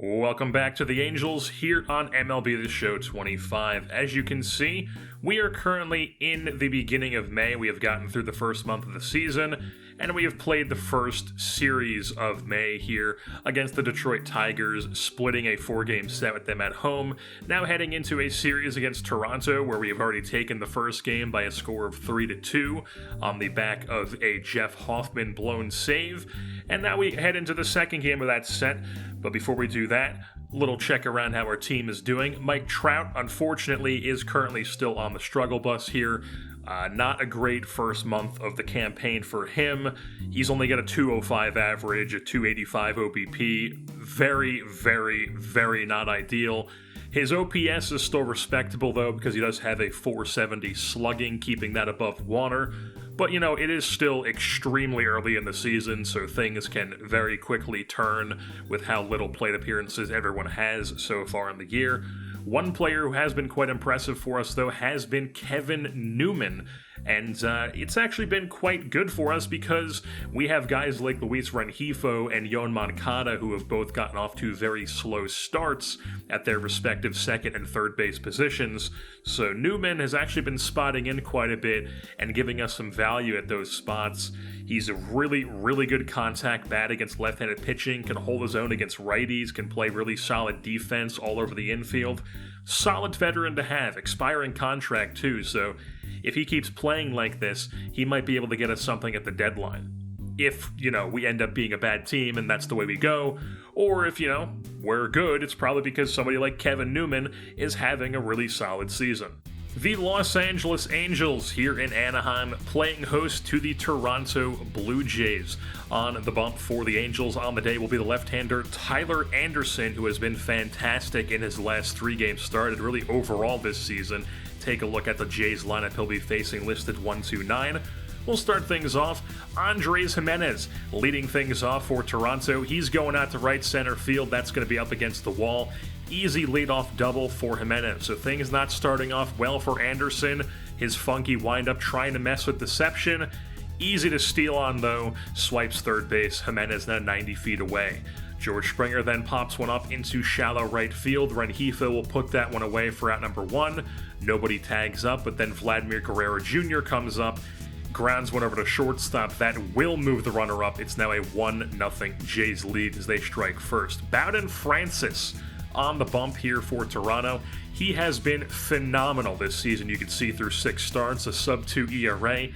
Welcome back to the Angels here on MLB The Show 25. As you can see, we are currently in the beginning of May. We have gotten through the first month of the season, and we have played the first series of May here against the Detroit Tigers, splitting a 4-game set with them at home. Now heading into a series against Toronto, where we have already taken the first game by a score of 3-2 on the back of a Jeff Hoffman blown save. And now we head into the second game of that set. But before we do that, little check around how our team is doing. Mike Trout, unfortunately, is currently still on the struggle bus here. Not a great first month of the campaign for him. He's only got a 205 average, a 285 OBP. Very, very, very not ideal. His OPS is still respectable, though, because he does have a 470 slugging, keeping that above water. But, it is still extremely early in the season, so things can very quickly turn with how little plate appearances everyone has so far in the year. One player who has been quite impressive for us, though, has been Kevin Newman. And it's actually been quite good for us because we have guys like Luis Rengifo and Yoan Moncada who have both gotten off to very slow starts at their respective second and third base positions. So Newman has actually been spotting in quite a bit and giving us some value at those spots. He's a really, really good contact bat against left-handed pitching, can hold his own against righties, can play really solid defense all over the infield. Solid veteran to have, expiring contract too, so if he keeps playing like this, he might be able to get us something at the deadline. If, we end up being a bad team and that's the way we go, or if, we're good, it's probably because somebody like Kevin Newman is having a really solid season. The Los Angeles Angels here in Anaheim playing host to the Toronto Blue Jays. On the bump for the Angels on the day will be the left-hander Tyler Anderson, who has been fantastic in his last 3 games started, really overall this season. Take a look at the Jays lineup he'll be facing, listed 1-2-9. We'll start things off. Andrés Giménez leading things off for Toronto. He's going out to right center field. That's going to be up against the wall. Easy leadoff double for Giménez. So things not starting off well for Anderson. His funky windup trying to mess with deception. Easy to steal on, though. Swipes third base. Giménez now 90 feet away. George Springer then pops one up into shallow right field. Rengifo will put that one away for out number 1. Nobody tags up, but then Vladimir Guerrero Jr. comes up, grounds one over to shortstop. That will move the runner up. It's now a 1-0 Jays lead as they strike first. Bowden Francis on the bump here for Toronto. He has been phenomenal this season. You can see through 6 starts, a sub-2 ERA.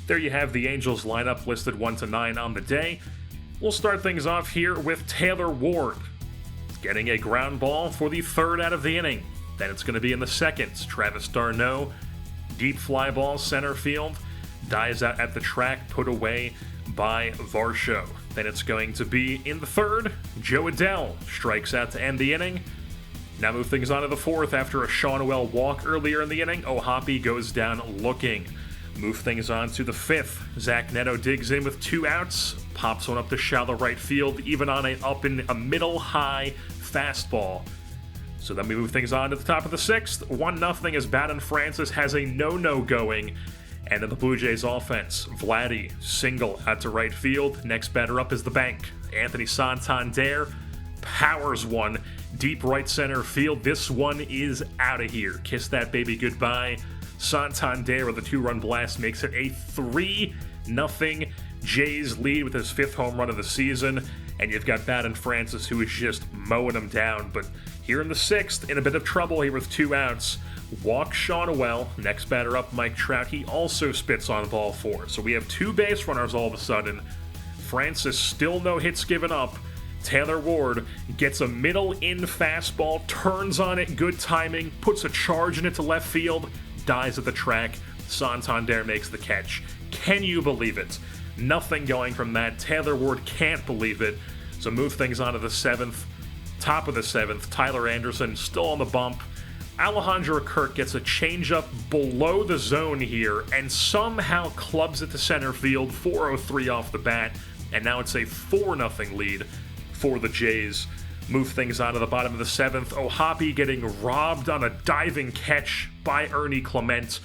There you have the Angels lineup listed 1-9 on the day. We'll start things off here with Taylor Ward getting a ground ball for the 3rd out of the inning. Then it's going to be in the 2nd. Travis d'Arnaud, deep fly ball center field, dies out at the track, put away by Varsho. Then it's going to be in the 3rd. Joe Adell strikes out to end the inning. Now move things on to the 4th after a Sean Noel walk earlier in the inning. O'Hoppe goes down looking. Move things on to the 5th. Zach Neto digs in with 2 outs, pops one up to shallow right field, even on up in a middle high fastball. So then we move things on to the top of the 6th. 1-0 as Bowden Francis has a no-no going. And in the Blue Jays offense, Vladdy single out to right field. Next batter up is the bank. Anthony Santander powers one deep right center field. This one is out of here. Kiss that baby goodbye. Santander with a 2-run blast makes it a 3-0 Jays lead with his 5th home run of the season. And you've got Bowden Francis, who is just mowing him down. But here in the 6th, in a bit of trouble here with 2 outs. Walk Sean Noel. Next batter up, Mike Trout. He also spits on ball 4. So we have 2 base runners all of a sudden. Francis still no hits given up. Taylor Ward gets a middle-in fastball, turns on it, good timing, puts a charge in it to left field, dies at the track. Santander makes the catch. Can you believe it? Nothing going from that. Taylor Ward can't believe it. So move things on to the 7th. Top of the 7th, Tyler Anderson still on the bump. Alejandro Kirk gets a changeup below the zone here and somehow clubs it to center field, 403 off the bat, and now it's a 4-0 lead for the Jays. Move things on to the bottom of the 7th. O'Hoppe getting robbed on a diving catch by Ernie Clement.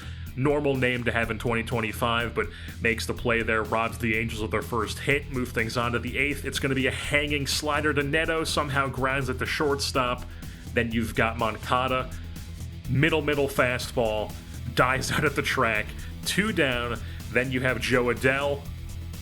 normal name to have in 2025, but makes the play there, robs the Angels of their first hit, move things on to the 8th. It's going to be a hanging slider to Neto, somehow grounds at the shortstop. Then you've got Moncada, middle fastball, dies out at the track, 2 down. Then you have Joe Adell.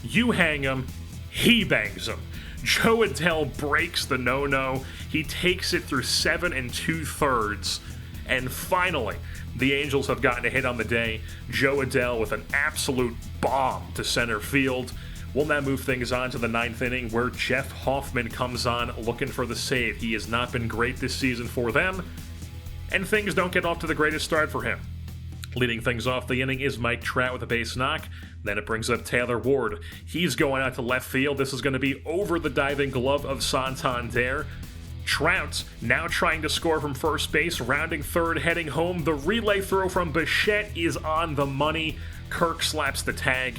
You hang him, he bangs him. Joe Adell breaks the no-no. He takes it through 7 2/3. And finally, the Angels have gotten a hit on the day. Joe Adell with an absolute bomb to center field. We'll now move things on to the 9th inning, where Jeff Hoffman comes on looking for the save. He has not been great this season for them, and things don't get off to the greatest start for him. Leading things off the inning is Mike Trout with a base knock. Then it brings up Taylor Ward. He's going out to left field. This is going to be over the diving glove of Santander. Trout now trying to score from first base, rounding third, heading home. The relay throw from Bichette is on the money. Kirk slaps the tag.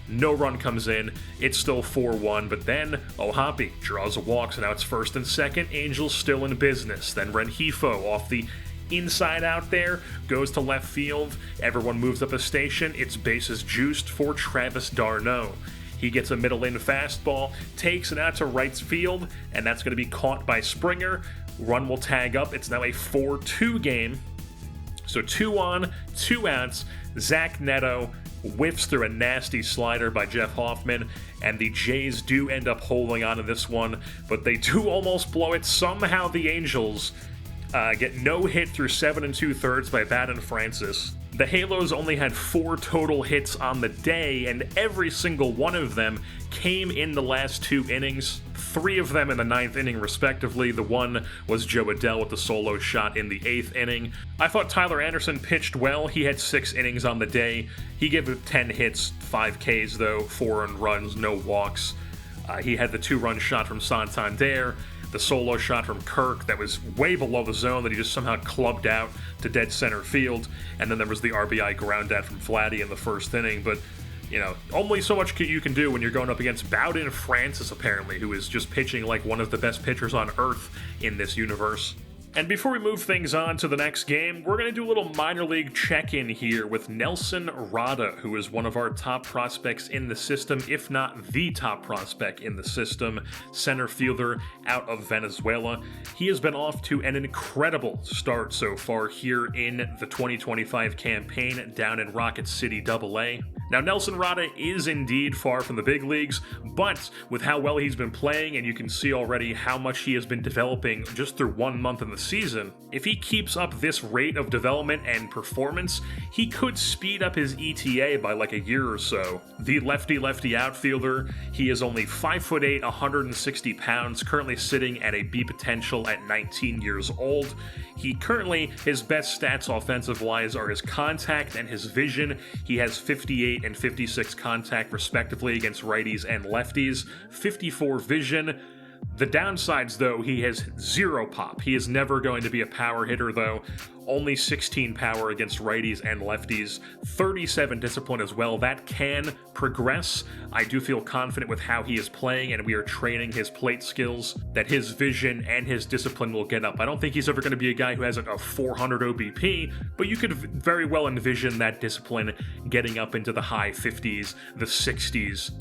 No run comes in. It's still 4-1, but then Ohapi draws a walk, so now it's first and second. Angels still in business. Then Rengifo off the inside out there, goes to left field. Everyone moves up a station. It's bases juiced for Travis d'Arnaud. He gets a middle-in fastball, takes it out to right field, and that's going to be caught by Springer. Run will tag up. It's now a 4-2 game. So 2 on, 2 outs. Zach Neto whiffs through a nasty slider by Jeff Hoffman, and the Jays do end up holding on to this one, but they do almost blow it. Somehow the Angels get no hit through 7 2/3 by Baden Francis. The Halos only had 4 total hits on the day, and every single one of them came in the last 2 innings. 3 of them in the 9th inning, respectively. The one was Joe Adell with the solo shot in the 8th inning. I thought Tyler Anderson pitched well. He had 6 innings on the day. He gave it 10 hits, 5 Ks though, 4 earned runs, no walks. He had the 2-run shot from Santander, the solo shot from Kirk that was way below the zone that he just somehow clubbed out to dead center field, and then there was the RBI ground out from Vladdy in the first inning. But, you know, only so much you can do when you're going up against Baden Francis, apparently, who is just pitching like one of the best pitchers on earth in this universe. And before we move things on to the next game, we're going to do a little minor league check-in here with Nelson Rada, who is one of our top prospects in the system, if not the top prospect in the system, center fielder out of Venezuela. He has been off to an incredible start so far here in the 2025 campaign down in Rocket City AA. Now, Nelson Rada is indeed far from the big leagues, but with how well he's been playing, and you can see already how much he has been developing just through 1 month in the season, if he keeps up this rate of development and performance, he could speed up his ETA by like a year or so. The lefty outfielder, he is only 5'8", 160 pounds, currently sitting at a B potential at 19 years old. His best stats offensive-wise are his contact and his vision. He has 58 and 56 contact respectively against righties and lefties, 54 vision. The downsides, though, he has 0 pop. He is never going to be a power hitter, though. Only 16 power against righties and lefties. 37 discipline as well. That can progress. I do feel confident with how he is playing, and we are training his plate skills, that his vision and his discipline will get up. I don't think he's ever going to be a guy who has a 400 OBP, but you could very well envision that discipline getting up into the high 50s, the 60s,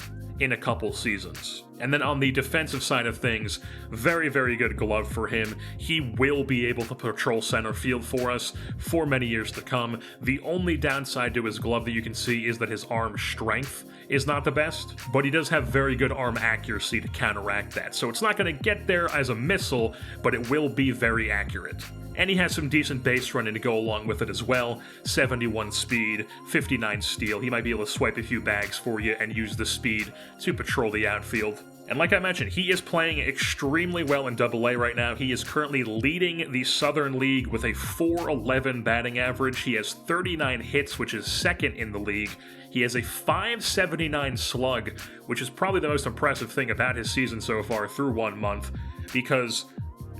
in a couple seasons. And then on the defensive side of things, very, very good glove for him. He will be able to patrol center field for us for many years to come. The only downside to his glove that you can see is that his arm strength is not the best, but he does have very good arm accuracy to counteract that. So it's not going to get there as a missile, but it will be very accurate. And he has some decent base running to go along with it as well. 71 speed, 59 steal. He might be able to swipe a few bags for you and use the speed to patrol the outfield. And like I mentioned, he is playing extremely well in AA right now. He is currently leading the Southern League with a .411 batting average. He has 39 hits, which is second in the league. He has a .579 slug, which is probably the most impressive thing about his season so far through 1 month, because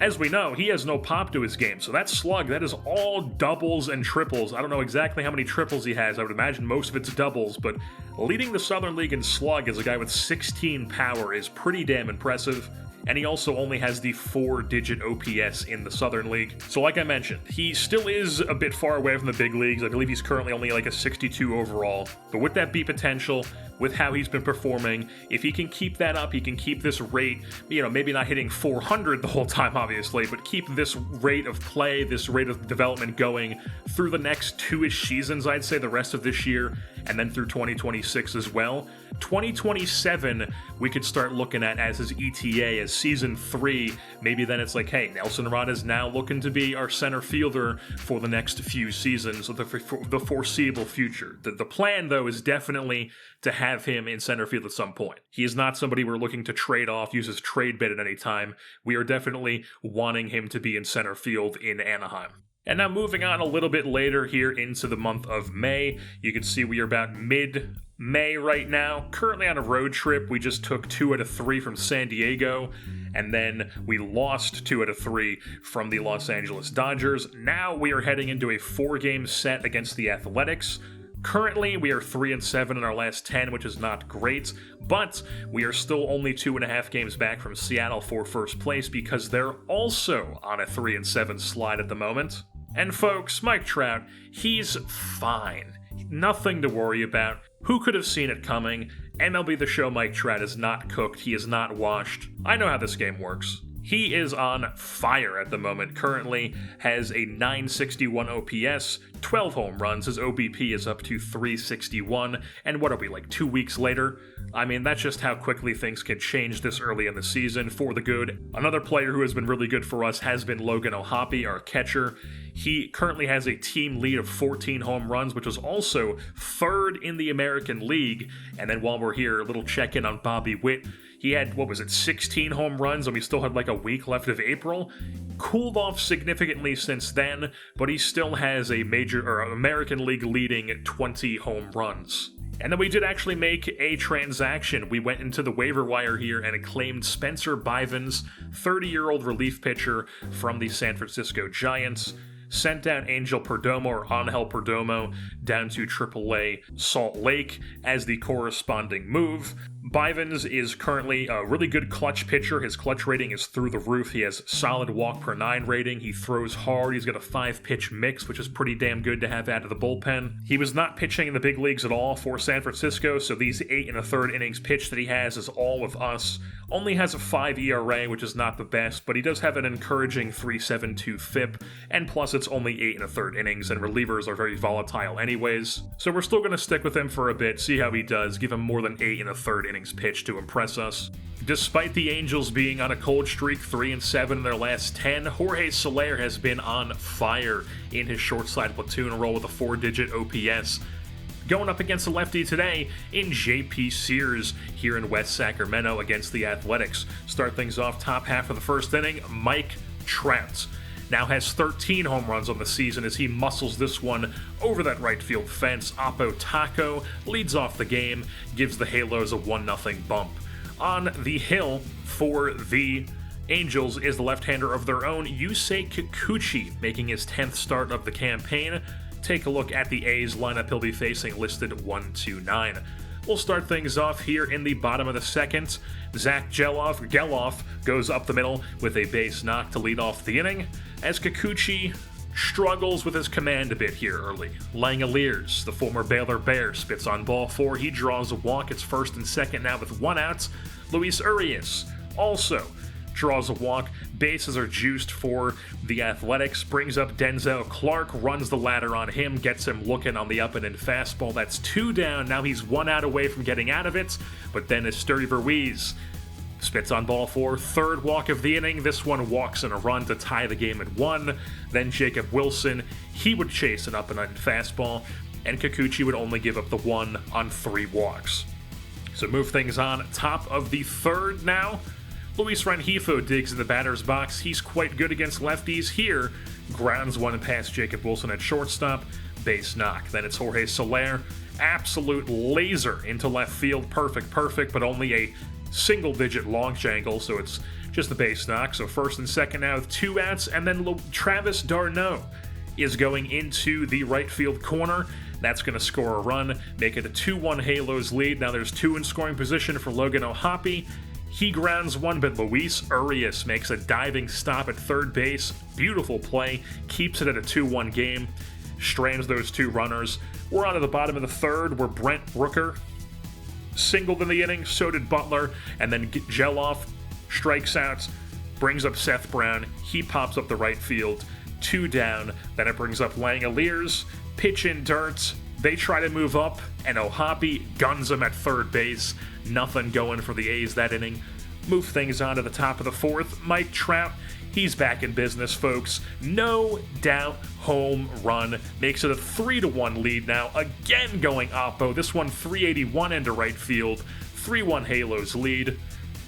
as we know, he has no pop to his game, so that slug, that is all doubles and triples. I don't know exactly how many triples he has. I would imagine most of it's doubles, but leading the Southern League in slug as a guy with 16 power is pretty damn impressive. and he also only has the 4-digit OPS in the Southern League. So like I mentioned, he still is a bit far away from the big leagues. I believe he's currently only like a 62 overall, but with that B potential, with how he's been performing, if he can keep that up, he can keep this rate, maybe not hitting 400 the whole time, obviously, but keep this rate of play, this rate of development going through the next 2-ish seasons, I'd say, the rest of this year, and then through 2026 as well. 2027, we could start looking at as his ETA, as season 3. Maybe then it's like, hey, Nelson Rada is now looking to be our center fielder for the next few seasons, of the foreseeable future. The plan, though, is definitely to have him in center field at some point. He is not somebody we're looking to trade off, use his trade bait at any time. We are definitely wanting him to be in center field in Anaheim. And now moving on a little bit later here into the month of May, you can see we are about mid-May right now. Currently on a road trip, we just took 2 out of 3 from San Diego, and then we lost 2 out of 3 from the Los Angeles Dodgers. Now we are heading into a 4-game set against the Athletics. Currently, we are 3-7 in our last 10, which is not great, but we are still only 2.5 games back from Seattle for first place because they're also on a 3-7 slide at the moment. And folks, Mike Trout, he's fine. Nothing to worry about. Who could have seen it coming? MLB The Show Mike Trout is not cooked. He is not washed. I know how this game works. He is on fire at the moment, currently has a 961 OPS, 12 home runs, his OBP is up to 361, and what are we, like 2 weeks later? I mean, that's just how quickly things can change this early in the season for the good. Another player who has been really good for us has been Logan O'Hoppe, our catcher. He currently has a team lead of 14 home runs, which is also 3rd in the American League. And then while we're here, a little check-in on Bobby Witt. He had, 16 home runs, and we still had like a week left of April. Cooled off significantly since then, but he still has a American League leading 20 home runs. And then we did actually make a transaction. We went into the waiver wire here and claimed Spencer Bivens, 30-year-old relief pitcher from the San Francisco Giants. Sent down Angel Perdomo down to AAA Salt Lake as the corresponding move. Bivens is currently a really good clutch pitcher. His clutch rating is through the roof. He has solid walk per 9 rating. He throws hard. He's got a 5-pitch mix, which is pretty damn good to have out of the bullpen. He was not pitching in the big leagues at all for San Francisco, so these 8 1/3 innings pitch that he has is all with us. Only has a 5 ERA, which is not the best, but he does have an encouraging 3.72 FIP, and plus it's only 8 1/3 innings, and relievers are very volatile anyways. So we're still going to stick with him for a bit, see how he does, give him more than 8 1/3 innings pitched to impress us. Despite the Angels being on a cold streak, 3-7 in their last 10, Jorge Soler has been on fire in his short side platoon role with a 4-digit OPS. Going up against a lefty today in J.P. Sears here in West Sacramento against the Athletics. Start things off top half of the first inning, Mike Trout now has 13 home runs on the season as he muscles this one over that right field fence. Oppo Taco leads off the game, gives the Halos a 1-0 bump. On the hill for the Angels is the left-hander of their own, Yusei Kikuchi, making his 10th start of the campaign. Take a look at the A's lineup he'll be facing, listed 1-2-9. We'll start things off here in the bottom of the second. Zach Geloff goes up the middle with a base knock to lead off the inning, as Kikuchi struggles with his command a bit here early. Langoliers, the former Baylor Bear, spits on ball 4. He draws a walk. It's first and second now with 1 out. Luis Urias also draws a walk. Bases are juiced for the Athletics. Brings up Denzel Clark, runs the ladder on him, gets him looking on the up-and-in fastball. That's 2 down. Now he's 1 out away from getting out of it, but then Esteury Ruiz spits on ball 4. 3rd walk of the inning. This one walks in a run to tie the game at 1. Then Jacob Wilson, he would chase an up-and-in fastball, and Kikuchi would only give up the 1 on 3 walks. So move things on. Top of the 3rd now. Luis Rengifo digs in the batter's box. He's quite good against lefties here. Grounds one past Jacob Wilson at shortstop. Base knock. Then it's Jorge Soler. Absolute laser into left field. Perfect, but only a single-digit launch angle, so it's just the base knock. So first and second now with 2 outs, and then Travis d'Arnaud is going into the right field corner. That's going to score a run, make it a 2-1 Halos lead. Now there's 2 in scoring position for Logan O'Hoppe. He grounds one, but Luis Urias makes a diving stop at third base. Beautiful play, keeps it at a 2-1 game, strands those two runners. We're on to the bottom of the third, where Brent Rooker singled in the inning, so did Butler, and then Geloff strikes out, brings up Seth Brown. He pops up the right field, 2 down. Then it brings up Langoliers, pitch in dirt. They try to move up, and O'Hoppe guns him at third base. Nothing going for the A's that inning. Move things on to the top of the fourth. Mike Trout, he's back in business, folks. No doubt home run. Makes it a 3-1 lead now. Again going oppo. This one 381 into right field. 3-1 Halos lead.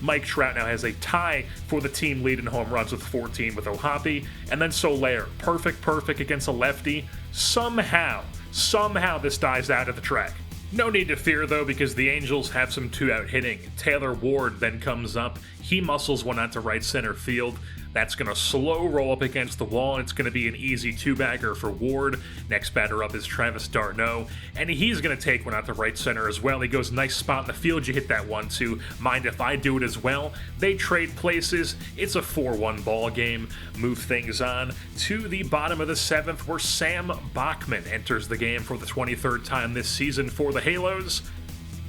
Mike Trout now has a tie for the team lead in home runs with 14 with O'Hoppe. And then Soler, perfect against a lefty. Somehow this dies out at the track. No need to fear, though, because the Angels have some 2-out hitting. Taylor Ward then comes up. He muscles one out to right center field. That's going to slow roll up against the wall, and it's going to be an easy 2-bagger for Ward. Next batter up is Travis d'Arnaud, and he's going to take one out to right center as well. He goes, nice spot in the field. You hit that one, too. Mind if I do it as well? They trade places. It's a 4-1 ball game. Move things on to the bottom of the seventh, where Sam Bachman enters the game for the 23rd time this season for the Halos.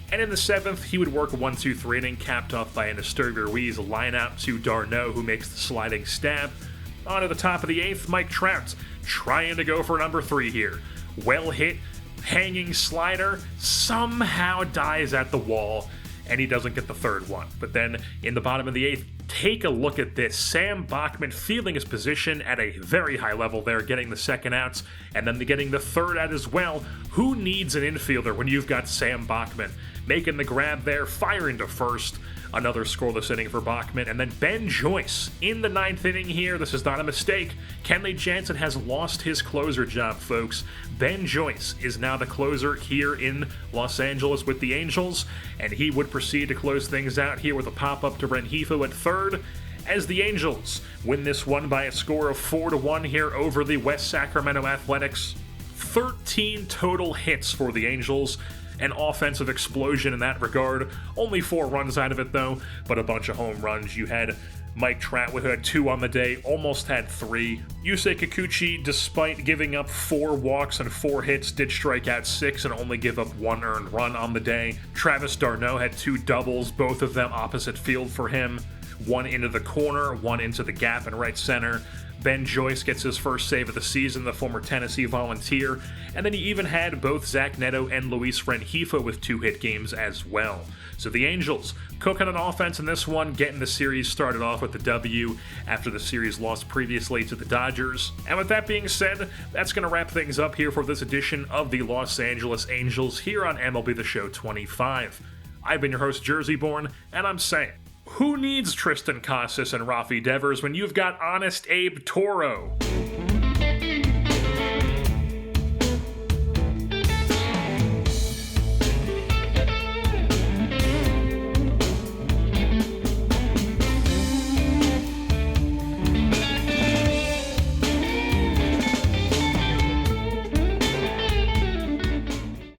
And in the seventh, he would work a 1-2-3 inning, capped off by an Asturga Ruiz line out to d'Arnaud, who makes the sliding stab. On to the top of the eighth, Mike Trout trying to go for number 3 here. Well hit, hanging slider, somehow dies at the wall, and he doesn't get the third one. But then in the bottom of the eighth, take a look at this. Sam Bachman fielding his position at a very high level there, getting the second outs, and then getting the third out as well. Who needs an infielder when you've got Sam Bachman? Making the grab there, firing to first. Another scoreless inning for Bachman. And then Ben Joyce in the 9th inning here. This is not a mistake. Kenley Jansen has lost his closer job, folks. Ben Joyce is now the closer here in Los Angeles with the Angels, and he would proceed to close things out here with a pop-up to Rengifo at third, as the Angels win this one by a score of 4-1 here over the West Sacramento Athletics. 13 total hits for the Angels. An offensive explosion in that regard. Only 4 runs out of it, though, but a bunch of home runs. You had Mike Trout, who had 2 on the day, almost had 3. Yusei Kikuchi, despite giving up 4 walks and 4 hits, did strike out 6 and only give up 1 earned run on the day. Travis d'Arnaud had 2 doubles, both of them opposite field for him. 1 into the corner, 1 into the gap in right center. Ben Joyce gets his first save of the season, the former Tennessee Volunteer, and then he even had both Zach Neto and Luis Rengifo with 2-hit games as well. So the Angels cooking on offense in this one, getting the series started off with the W after the series lost previously to the Dodgers. And with that being said, that's going to wrap things up here for this edition of the Los Angeles Angels here on MLB The Show 25. I've been your host, JerseyBorn, and I'm saying, who needs Tristan Casas and Rafi Devers when you've got Honest Abe Toro?